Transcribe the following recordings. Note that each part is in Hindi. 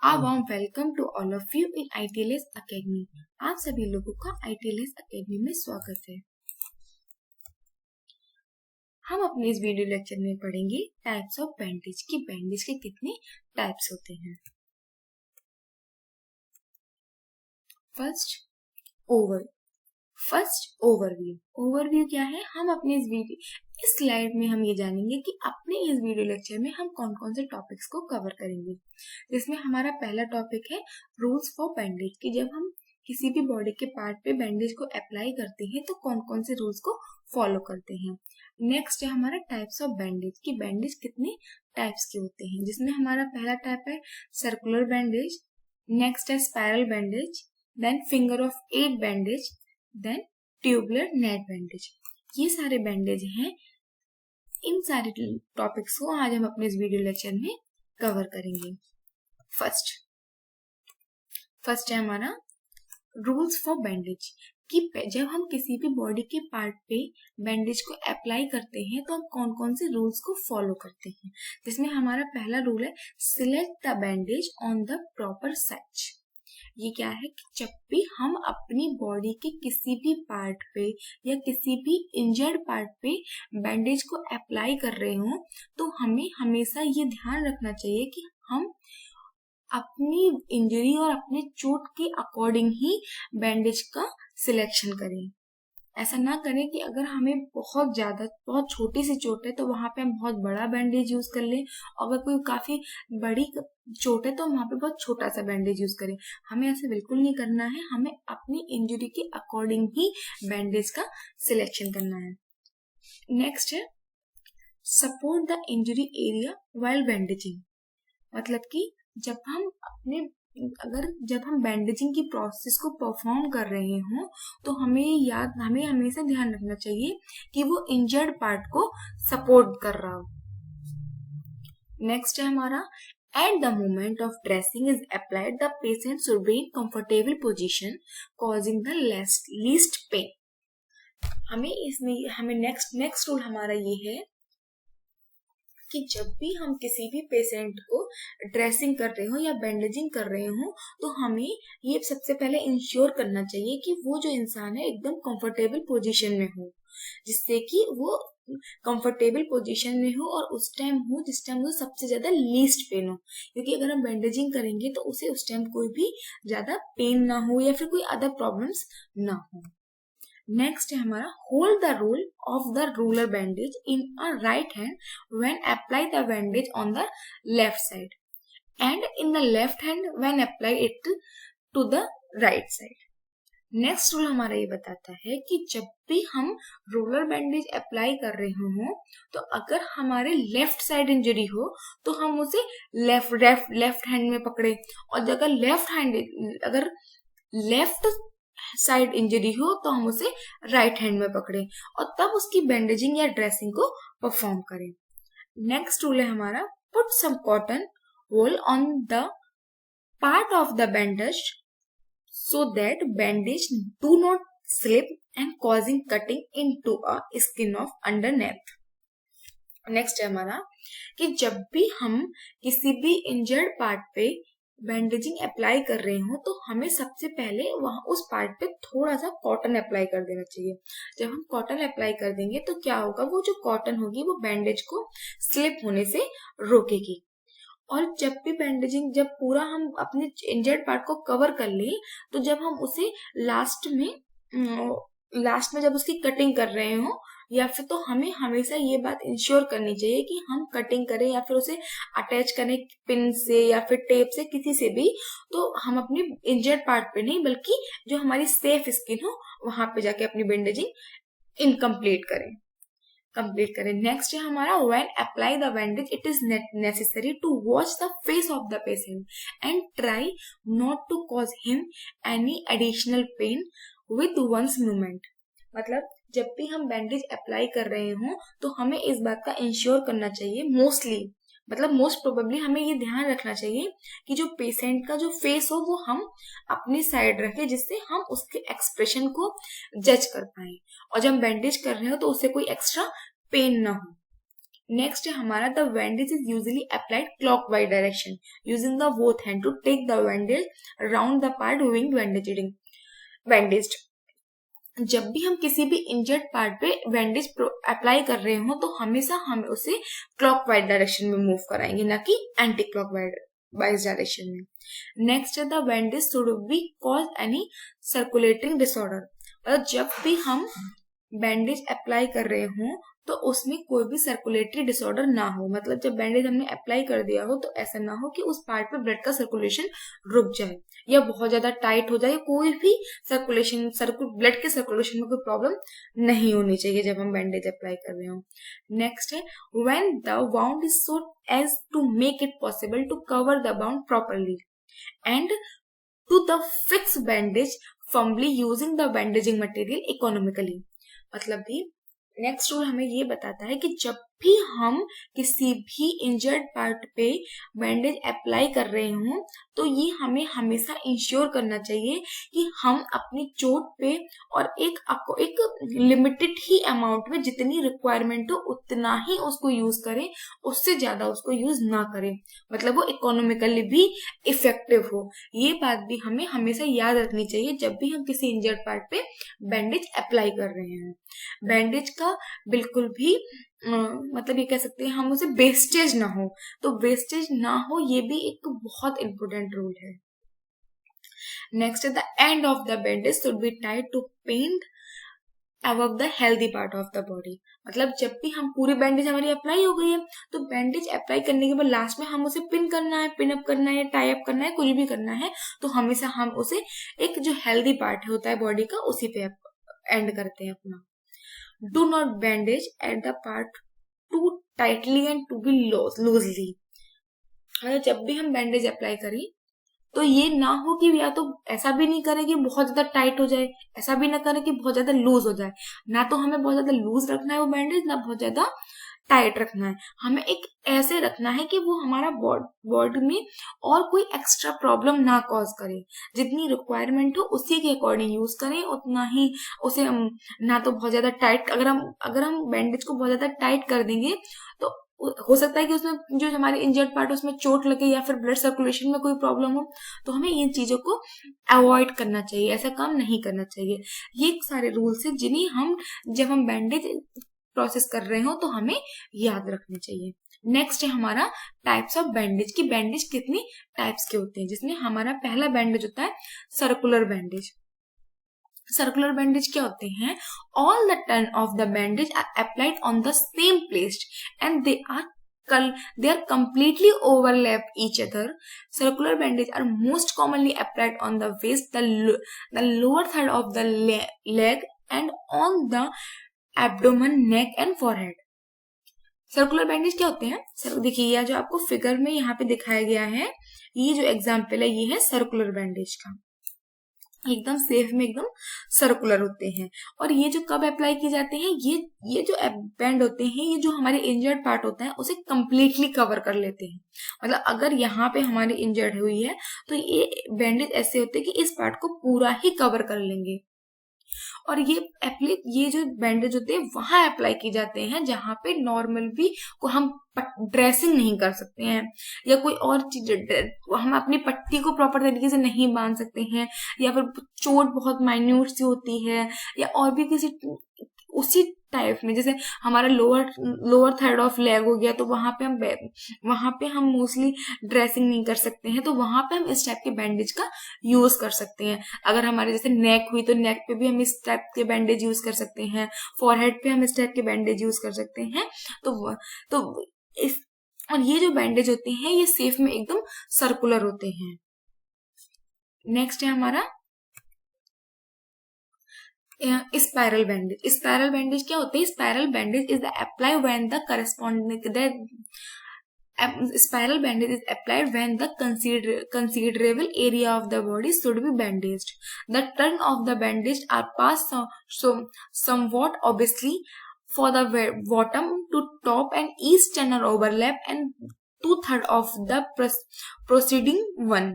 A warm welcome to all of you in ITLS Academy। आप सभी लोगों का ITLS Academy में स्वागत है। हम अपने इस वीडियो लेक्चर में पढ़ेंगे टाइप्स ऑफ बैंडेज की बैंडेज के कितने टाइप्स होते हैं। First overview. ओवरव्यू क्या है? हम अपने इस स्लाइड में हम ये जानेंगे कि अपने इस वीडियो लेक्चर में हम कौन कौन से टॉपिक्स को कवर करेंगे, जिसमें हमारा पहला टॉपिक है रूल्स फॉर बैंडेज, कि जब हम किसी भी बॉडी के पार्ट पे बैंडेज को अप्लाई करते हैं तो कौन कौन से रूल्स को फॉलो करते हैं। नेक्स्ट है हमारा टाइप्स ऑफ बैंडेज, कि बैंडेज कितने टाइप्स के होते हैं, जिसमें हमारा पहला टाइप है सर्कुलर बैंडेज, नेक्स्ट है spiral bandage, then finger of 8 bandage, then tubular net bandage. ये सारे बैंडेज हैं। इन सारे टॉपिक्स को आज हम अपने इस वीडियो लेक्चर में कवर करेंगे। फर्स्ट है हमारा रूल्स फॉर बैंडेज, कि जब हम किसी भी बॉडी के पार्ट पे बैंडेज को अप्लाई करते हैं तो हम कौन कौन से रूल्स को फॉलो करते हैं, जिसमें हमारा पहला रूल है select the bandage on the proper size. ये क्या है कि जब भी हम अपनी बॉडी के किसी भी पार्ट पे या किसी भी इंजर्ड पार्ट पे बैंडेज को अप्लाई कर रहे हो तो हमें हमेशा ये ध्यान रखना चाहिए कि हम अपनी इंजरी और अपने चोट के अकॉर्डिंग ही बैंडेज का सिलेक्शन करें। ऐसा ना करें कि अगर हमें बहुत छोटी सी चोट है तो वहां पे हम बहुत बड़ा बैंडेज यूज कर लें, और अगर कोई काफी बड़ी चोट है तो वहां पे बहुत छोटा सा बैंडेज यूज करें। हमें ऐसे बिल्कुल नहीं करना है, हमें अपनी इंजरी के अकॉर्डिंग ही बैंडेज का सिलेक्शन करना है। नेक्स्ट है support the injury area while bandaging, मतलब कि जब हम बैंडेजिंग की प्रोसेस को परफॉर्म कर रहे हो तो हमें हमेशा ध्यान रखना चाहिए कि वो इंजर्ड पार्ट को सपोर्ट कर रहा हो। नेक्स्ट है हमारा at the moment of dressing is applied the patient should be in comfortable position causing the least pain. हमें नेक्स्ट रूल हमारा ये है कि जब भी हम किसी भी पेशेंट को ड्रेसिंग कर रहे हो या बैंडेजिंग कर रहे हो तो हमें ये सबसे पहले इंश्योर करना चाहिए कि वो जो इंसान है एकदम कंफर्टेबल पोजीशन में हो, जिससे कि वो कंफर्टेबल पोजीशन में हो और उस टाइम हो जिस टाइम वो सबसे ज्यादा लीस्ट पेन हो, क्योंकि अगर हम बैंडेजिंग करेंगे तो उसे उस टाइम कोई भी ज्यादा पेन ना हो या फिर कोई अदर प्रॉब्लम्स ना हो। नेक्स्ट है हमारा hold the roll of the roller bandage in a right hand when apply the bandage on the left side and in the left hand when apply it to the right side. Next rule हमारा ये बताता है कि जब भी हम रोलर बैंडेज अप्लाई कर रहे हो तो अगर हमारे लेफ्ट साइड इंजरी हो तो हम उसे लेफ्ट हैंड में पकड़े, और अगर लेफ्ट साइड इंजरी हो तो हम उसे राइट हैंड में पकड़े और तब उसकी बैंडेजिंग या ड्रेसिंग को परफॉर्म करें। नेक्स्ट रूल है हमारा put some cotton wool on the part of the bandage so that bandage do not slip and causing cutting into a skin of underneath। Next है हमारा कि जब भी हम किसी भी इंजर्ड पार्ट पे बैंडेजिंग अप्लाई कर रहे हो तो हमें सबसे पहले वहां उस पार्ट पे थोड़ा सा कॉटन अप्लाई कर देना चाहिए। जब हम कॉटन अप्लाई कर देंगे तो क्या होगा, वो जो कॉटन होगी वो बैंडेज को स्लिप होने से रोकेगी। और जब भी बैंडेजिंग जब पूरा हम अपने इंजर्ड पार्ट को कवर कर ले तो जब हम उसे लास्ट में जब उसकी कटिंग कर रहे हो या फिर तो हमें हमेशा ये बात इंश्योर करनी चाहिए कि हम कटिंग करें या फिर उसे अटैच करें पिन से या फिर टेप से, किसी से भी, तो हम अपने इंजर्ड पार्ट पे नहीं बल्कि जो हमारी सेफ स्किन हो वहां पे जाके अपनी बैंडेजिंग इनकम्प्लीट करें। नेक्स्ट है हमारा when apply the bandage it is necessary to watch the face of the patient and try not to cause him any additional pain with one's movement. मतलब जब भी हम बैंडेज अप्लाई कर रहे हो तो हमें इस बात का इंश्योर करना चाहिए, मोस्ट प्रोबेबली हमें ये ध्यान रखना चाहिए कि जो पेशेंट का जो फेस हो वो हम अपनी साइड रखें, जिससे हम उसके एक्सप्रेशन को जज कर पाए और जब हम बैंडेज कर रहे हो तो उससे कोई एक्स्ट्रा पेन ना हो। नेक्स्ट है हमारा the bandage is usually applied clockwise direction using the both hand to take the bandage around the part being bandaged. जब भी हम किसी भी इंजर्ड पार्ट पे बैंडेज अप्लाई कर रहे हो तो हमेशा हम उसे क्लॉकवाइज डायरेक्शन में मूव कराएंगे, ना कि एंटी क्लॉकवाइज डायरेक्शन में। नेक्स्ट है the bandage should be cause any circulating disorder. मतलब जब भी हम बैंडेज अप्लाई कर रहे हो तो उसमें कोई भी सर्कुलेटरी डिसऑर्डर ना हो। मतलब जब बैंडेज हमने अप्लाई कर दिया हो तो ऐसा ना हो कि उस पार्ट पे ब्लड का सर्कुलेशन रुक जाए या बहुत ज्यादा टाइट हो जाए, कोई भी ब्लड के सर्कुलेशन में कोई प्रॉब्लम नहीं होनी चाहिए जब हम बैंडेज अप्लाई कर रहे हो। नेक्स्ट है when the wound is so as to make it possible to cover the wound properly and to the fix bandage firmly using the bandaging material economically. मतलब भी नेक्स्ट रूल हमें ये बताता है कि जब भी हम किसी भी इंजर्ड पार्ट पे बैंडेज अप्लाई कर रहे हो तो ये हमें हमेशा इंश्योर करना चाहिए कि हम अपनी चोट पे और एक लिमिटेड ही अमाउंट में जितनी रिक्वायरमेंट हो उतना ही उसको यूज करें, उससे ज्यादा उसको यूज ना करें। मतलब वो इकोनॉमिकली भी इफेक्टिव हो। ये बात भी हमें हमेशा याद रखनी चाहिए जब भी हम किसी इंजर्ड पार्ट पे बैंडेज अप्लाई कर रहे हैं। बैंडेज का बिल्कुल भी मतलब ये कह सकते हैं हम उसे वेस्टेज ना हो, तो वेस्टेज ना हो ये भी एक बहुत इंपॉर्टेंट रूल है। Next the end of the bandage should be tied to paint above the healthy part of the body. मतलब जब भी हम पूरी बैंडेज हमारी अप्लाई हो गई है तो बैंडेज अप्लाई करने के बाद लास्ट में हम उसे पिन करना है, पिन अप करना है, टाई अप करना है, कुछ भी करना है तो हमेशा हम उसे एक जो हेल्दी पार्ट होता है बॉडी का उसी पे एंड करते हैं अपना। Do not bandage at the part too tightly and to be loosely। मतलब जब भी हम बैंडेज अप्लाई करें तो ये ना हो कि या तो ऐसा भी नहीं करें कि बहुत ज्यादा टाइट हो जाए, ऐसा भी ना करें कि बहुत ज्यादा लूज हो जाए। ना तो हमें बहुत ज्यादा लूज रखना है वो बैंडेज, ना बहुत ज्यादा टाइट रखना है। हमें एक ऐसे रखना है कि वो हमारा बॉडी में और कोई एक्स्ट्रा प्रॉब्लम ना कॉज करे। जितनी रिक्वायरमेंट हो उसी के अकॉर्डिंग यूज करें, उतना ही उसे ना तो बहुत ज्यादा टाइट। अगर हम बैंडेज को बहुत ज्यादा टाइट कर देंगे तो हो सकता है कि उसमें जो हमारे इंजर्ड पार्ट उसमें चोट लगे या फिर ब्लड सर्कुलेशन में कोई प्रॉब्लम हो। तो हमें इन चीजों को अवॉइड करना चाहिए, ऐसा काम नहीं करना चाहिए। ये सारे रूल्स है जिन्हें जब हम बैंडेज प्रोसेस कर रहे हो तो हमें याद रखने चाहिए। नेक्स्ट है हमारा टाइप्स ऑफ बैंडेज की बैंडेज कितनी टाइप्स के होते हैं, जिसमें हमारा पहला बैंडेज होता है सर्कुलर बैंडेज। सर्कुलर बैंडेज क्या होते हैं? All the turn of the bandage are applied on the same place and they are completely overlap each other. Circular bandages are most commonly applied on the waist, the lower third of the leg and on the abdomen, neck and forehead. Circular bandage क्या होते हैं? सर देखिए यह जो आपको फिगर में यहाँ पे दिखाया गया है, ये जो एग्जाम्पल है ये है सर्कुलर बैंडेज का। एकदम सेफ में एकदम सर्कुलर होते हैं। और ये जो कब अप्लाई किए जाते हैं, ये जो बैंड होते हैं ये जो हमारे इंजर्ड पार्ट होता है उसे कंप्लीटली कवर कर लेते हैं। मतलब अगर यहाँ पे हमारी इंजर्ड हुई है तो ये बैंडेज ऐसे होते हैं कि इस पार्ट को पूरा ही कवर कर लेंगे। और ये जो बैंडेज होते हैं वहां अप्लाई की जाते हैं जहां पे नॉर्मल भी को हम ड्रेसिंग नहीं कर सकते हैं या कोई और चीज हम अपनी पट्टी को प्रॉपर तरीके से नहीं बांध सकते हैं या फिर चोट बहुत माइन्यूट सी होती है या और भी किसी उसी टाइप में, जैसे हमारा लोअर थर्ड ऑफ लेग हो गया तो वहां पे हम मोस्टली ड्रेसिंग नहीं कर सकते हैं, तो वहां पे हम इस टाइप के बैंडेज का यूज कर सकते हैं। अगर हमारे जैसे नेक हुई तो नेक पे भी हम इस टाइप के बैंडेज यूज कर सकते हैं, फॉरहेड पे हम इस टाइप के बैंडेज यूज कर सकते हैं। और ये जो बैंडेज होते हैं ये सेफ में एकदम सर्कुलर होते हैं। नेक्स्ट है हमारा स्पाइरल बैंडेज। स्पाइरल बैंडेज क्या होते हैं? Spiral bandage is apply when the spiral bandage is applied when the considerable area of the body should be bandaged. The turn of the bandage are passed somewhat obviously for the bottom to top and each turn are overlap and 2/3 of the preceding one.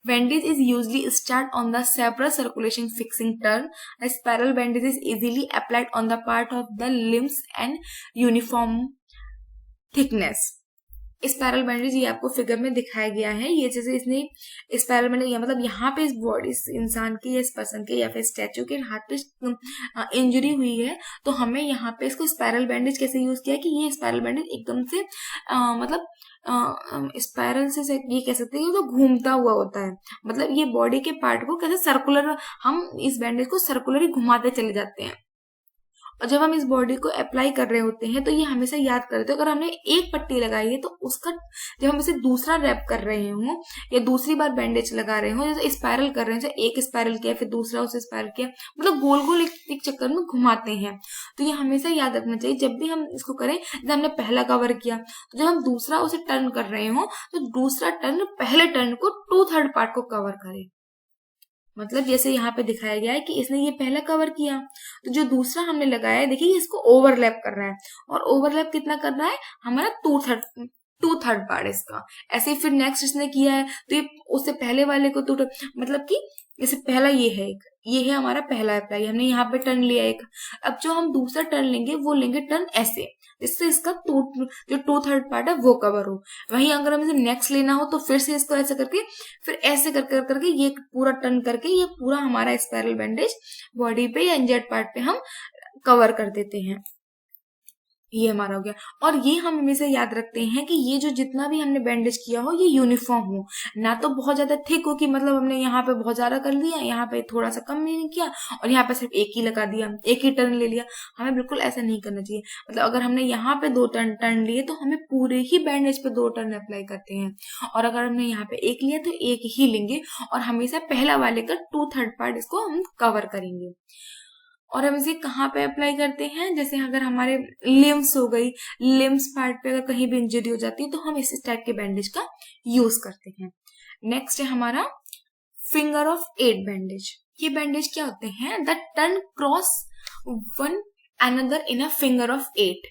Bandage is usually start on the cerebral circulation fixing turn. A spiral bandage is easily applied on the part of the limbs and uniform thickness. Spiral bandage ये आपको फिगर में दिखाया गया है। ये जैसे इसने स्पाइरल बैंडेज मतलब यहाँ पे इस बॉडी इस इंसान के या इस पर्सन के या फिर स्टैचू के हाथ पे इंजरी हुई है, तो हमें यहाँ पे इसको स्पाइरल बैंडेज कैसे यूज किया है कि ये स्पाइरल बैंडेज एकदम से मतलब स्पाइरल से ये कह सकते हैं तो घूमता हुआ होता है। मतलब ये बॉडी के पार्ट को कैसे सर्कुलर, हम इस बैंडेज को सर्कुलर ही घुमाते चले जाते हैं। और जब हम इस बॉडी को अप्लाई कर रहे होते हैं तो ये हमेशा याद करते हैं, अगर हमने एक पट्टी लगाई है तो उसका जब हम इसे दूसरा रैप कर रहे हो या दूसरी बार बैंडेज लगा रहे हो, जैसे स्पाइरल कर रहे हैं, जैसे एक स्पाइरल किया फिर दूसरा उसे स्पाइरल किया, मतलब गोल गोल एक चक्कर में घुमाते हैं। तो ये हमेशा याद रखना चाहिए जब भी हम इसको करें। जब हमने पहला कवर किया तो जब हम दूसरा उसे टर्न कर रहे हो तो दूसरा टर्न पहले टर्न को 2/3 पार्ट को कवर करे। मतलब जैसे यहाँ पे दिखाया गया है कि इसने ये पहला कवर किया, तो जो दूसरा हमने लगाया है देखिए इसको ओवरलैप कर रहा है, और ओवरलैप कितना कर रहा है हमारा 2/3 पार्ट इसका। ऐसे ही फिर नेक्स्ट इसने किया है तो ये उससे पहले वाले को मतलब कि जैसे पहला ये है हमारा पहला अप्लाई, हमने यहाँ पे टर्न लिया एक। अब जो हम दूसरा टर्न लेंगे वो लेंगे टर्न ऐसे, जिससे इसका जो 2/3 पार्ट है वो कवर हो। वहीं अगर हमें नेक्स्ट लेना हो तो फिर से इसको ऐसे करके फिर ऐसे करके ये पूरा टर्न करके ये पूरा हमारा स्पाइरल बैंडेज बॉडी पे या इंजर्ड पार्ट पे हम कवर कर देते हैं। ये हमारा हो गया। और ये हम हमेशा याद रखते हैं कि ये जो जितना भी हमने बैंडेज किया हो ये यूनिफॉर्म हो, ना तो बहुत ज्यादा थिक हो कि मतलब हमने यहाँ पे बहुत ज्यादा कर लिया, यहाँ पे थोड़ा सा कम नहीं किया और यहाँ पे सिर्फ एक ही लगा दिया, एक ही टर्न ले लिया। हमें बिल्कुल ऐसा नहीं करना चाहिए। मतलब अगर हमने यहाँ पे 2 टर्न लिए तो हमें पूरे ही बैंडेज पे 2 टर्न अप्लाई करते हैं, और अगर हमने यहाँ पे एक लिया तो एक ही लेंगे, और हमेशा पहला वाले का 2/3 पार्ट इसको हम कवर करेंगे। और हम इसे कहाँ पे अप्लाई करते हैं, जैसे अगर हमारे लिम्स हो गई, लिम्स पार्ट पे अगर कहीं भी इंजरी हो जाती है तो हम इस टाइप के बैंडेज का यूज करते हैं। नेक्स्ट है हमारा फिंगर ऑफ 8 बैंडेज। ये बैंडेज क्या होते हैं, the turn cross one another in a finger of 8।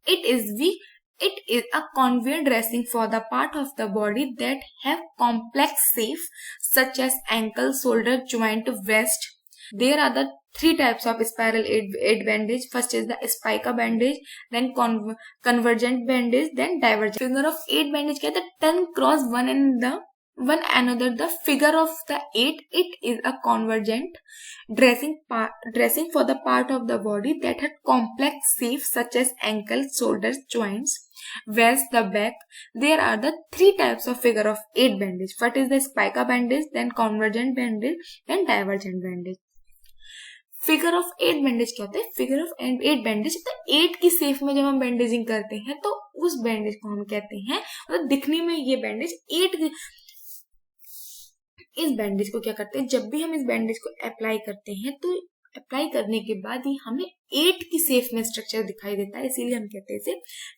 It is a convenient dressing for the part of the body that have complex shape such as ankle, shoulder, joint, waist. There are the 3 types of spiral 8 bandage. First is the spica bandage, then convergent bandage, then divergent. Figure of 8 bandage क्या है, the turn cross one another the figure of the 8. It is a convergent dressing for the part of the body that had complex shapes such as ankles, shoulders, joints, waist, the back. There are the 3 types of figure of 8 bandage. First is the spica bandage, then convergent bandage, then divergent bandage. Figure of 8 bandage क्या होता है, फिगर ऑफ 8 बैंडेज तो 8 की शेप में जब हम बैंडेजिंग करते हैं तो उस बैंडेज को हम कहते हैं, मतलब दिखने में ये बैंडेज 8। इस बैंडेज को क्या करते हैं, जब भी हम इस बैंडेज को अप्लाई करते हैं तो अप्लाई करने के बाद ही हमें 8 की शेप में स्ट्रक्चर दिखाई देता है, इसीलिए हम कहते हैं इसे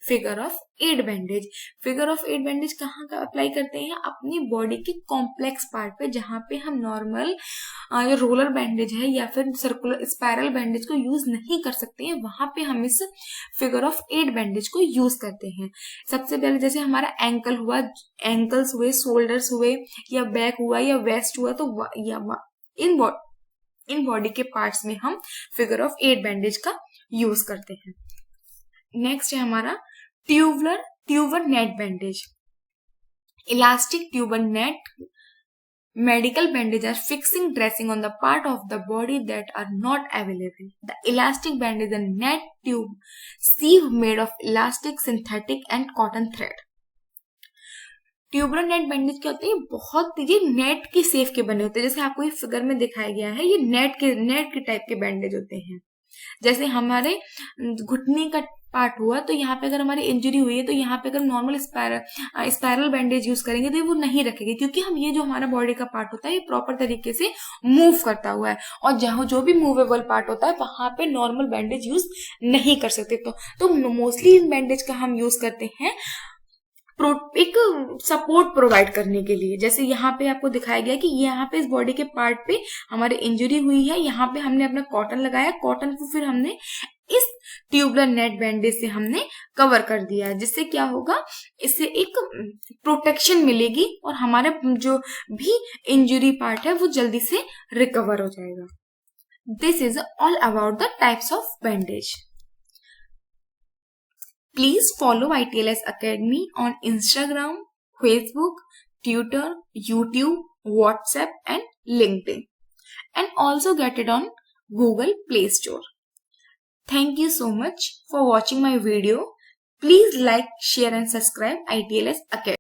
figure of 8 bandage. Figure of 8 bandage कहाँ का अप्लाई करते हैं, अपनी बॉडी के कॉम्प्लेक्स पार्ट पे, जहाँ पे हम नॉर्मल जो रोलर बैंडेज है या फिर सर्कुलर स्पाइरल बैंडेज को यूज नहीं कर सकते हैं, वहां पे हम इस फिगर ऑफ 8 बैंडेज को यूज करते हैं। सबसे पहले जैसे हमारा एंकल हुआ, एंकल्स हुए, शोल्डर्स हुए, या बैक हुआ या वेस्ट हुआ, तो इन बॉडी के पार्ट्स में हम फिगर ऑफ 8 बैंडेज का यूज करते हैं। नेक्स्ट है हमारा tuber net bandage. Elastic tuber net medical bandage are fixing dressing on the part of the body that are not available. The elastic band is a net tube sieve made of elastic, synthetic and cotton thread. Tubular net bandage क्या होते हैं, बहुत ये नेट की शेप के बने होते हैं, जैसे आपको ये फिगर में दिखाया गया है, ये नेट के टाइप के बैंडेज होते हैं। जैसे हमारे घुटने का पार्ट हुआ तो यहाँ पे अगर हमारी इंजरी हुई है तो यहाँ पे अगर नॉर्मल स्पाइरल बैंडेज यूज करेंगे तो वो नहीं रखेगी, क्योंकि हम ये जो हमारा बॉडी का पार्ट होता है ये प्रॉपर तरीके से मूव करता हुआ है, और जहाँ जो भी मूवेबल पार्ट होता है वहां पे नॉर्मल बैंडेज यूज नहीं कर सकते। तो मोस्टली इन बैंडेज का हम यूज करते हैं एक सपोर्ट प्रोवाइड करने के लिए। जैसे यहाँ पे आपको दिखाया गया कि यहाँ पे इस बॉडी के पार्ट पे हमारी इंजरी हुई है, यहाँ पे हमने अपना कॉटन लगाया, कॉटन को फिर हमने इस ट्यूबुलर नेट बैंडेज से हमने कवर कर दिया है, जिससे क्या होगा, इससे एक प्रोटेक्शन मिलेगी और हमारे जो भी इंजरी पार्ट है वो जल्दी से रिकवर हो जाएगा। This is all about the types of bandage. Please follow ITLS Academy on Instagram, Facebook, Twitter, YouTube, WhatsApp, and LinkedIn. And also get it on Google Play Store. Thank you so much for watching my video. Please like, share, and subscribe ITLS Academy.